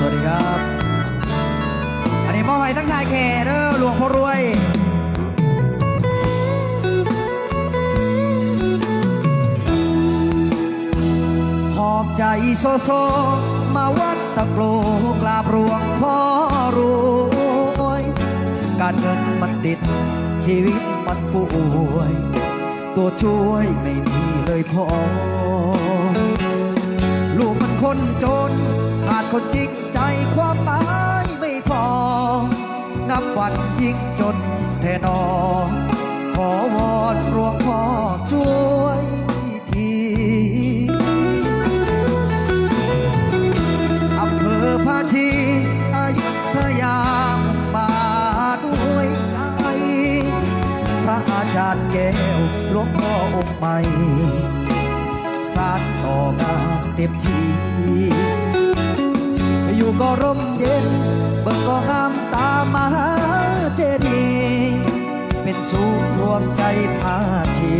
วัสดีครับอันนี้มอบให้ทั้งชายแขเด้อหลวงพ่อรวยหอบใจโซโซมาวัดตะโกรกราบหลวงพ่อรวยการเงินมันดิดชีวิตมันป่วยตัวช่วยไม่มีเลยพอลูกมันคนจนขาดคนจริงใจความหมายไม่พอนับวันยิ่งจนแท่นอขอวอนหลวงพ่อช่วยทีอำเภอภาชีอยุธยามาด้วยใจพระอาจารย์แก้วหลวงพ่อองค์ใหม่สานต่องานเต็มที่อยู่ก็ร่มเย็นเบิ่งก็งามตามมหาเจดีย์เป็นศูนย์รวมใจพาชี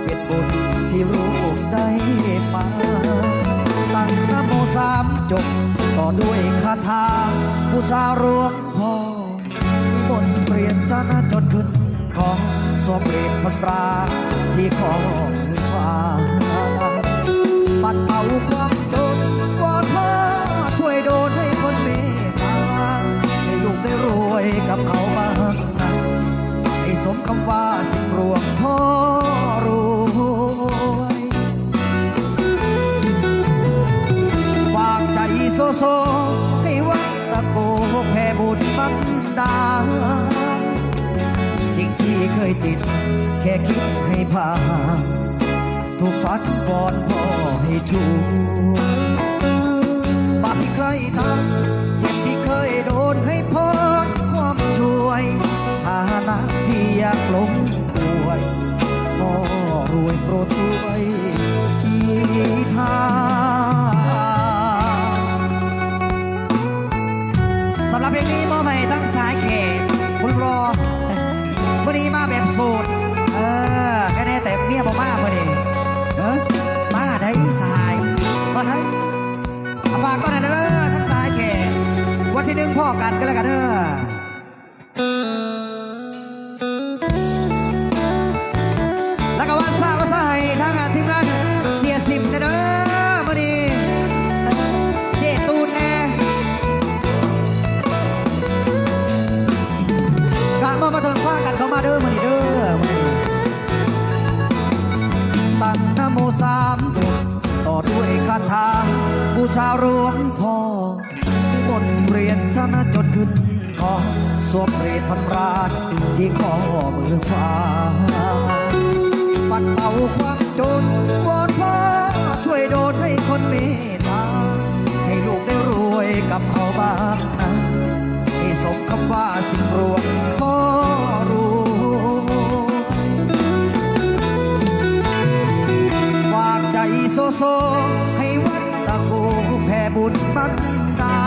เป็นบุญที่ลูกได้มาตั้งนะโมสามจบต่อด้วยคาถาบูชาหลวงพ่อบนเปลี่ยนชนะจนขึ้นของสวมเปรตพันราที่ขอมือฟ้าปัดเป่าความจนวอนพ่อช่วยโดนให้คนเมตตาให้ลูกได้รวยกับเขาบ้างนะให้สมคำว่าสิ่งรวงพ่อรวยฝากใจโซโซให้วัดตะโกแผ่บุญบันดาลสิ่งที่เคยติดแค่คิดให้ผ่านถูกฟันวอนพ่อให้ช่วยบาปที่เคยทำเจ็บที่เคยโดนให้พ้นความช่วยฐานะที่อยากล้มป่วยพ่อรวยโปรดช่วยชี้ทางสำหรับเพลงนี้มอบให้ทั้งสายเขตคุณรอวันนี้มาแบบโสดแค่นี้แต่เมียบอกมาพอดีมาได้สายมาทั้งฝากก็ได้เด้อทั้งสายแขกวันที่1พ่อกันก็แล้วกันเด้อแล้วก็วันสร้างก็ใส่ทั้งทีมงานเสียสิบเด้อพอดีเจตูนแน่กะมาเถิงฟ้ากันเข้ามาเด้อมาดีเด้อตั้งนะโมสามจบต่อด้วยคาถาบูชาหลวงพ่อบนเปลี่ยนชนะจนขึ้นขอสวมเปรตพันราชที่ข้อมือขวาปัดเป่าความจนวอนพ่อช่วยโดนให้คนเมตตาให้ลูกได้รวยกับเขาบ้างนะให้สมคำว่าสิ่งรวงพ่อรู้ใจโซโซให้วัดตะโกแผ่บุญบันดา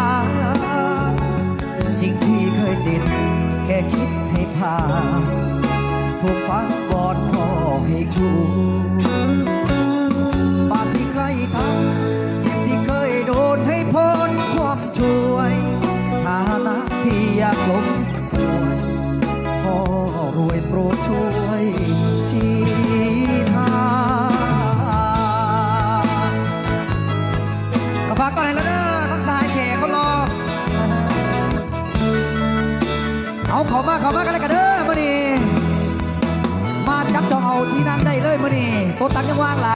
สิ่งที่เคยติดแค่คิดให้ผ่านถูกฟังก่อนพ่อให้ชูบาปที่ใครทำเจ็บที่เคยโดนให้พ้นความช่วยฐานะที่อยากล้มป่วยพ่อรวยโปรดช่วยชี้ทางฝากก่อนให้แล้วเด้อทั้งสายแขกเขารอเอาเข้ามากันเลยกันเด้อมื้อนี้มาจับจองเอาที่นั่งได้เลยมื้อนี้โต๊ะตั้งยังว่างหลาย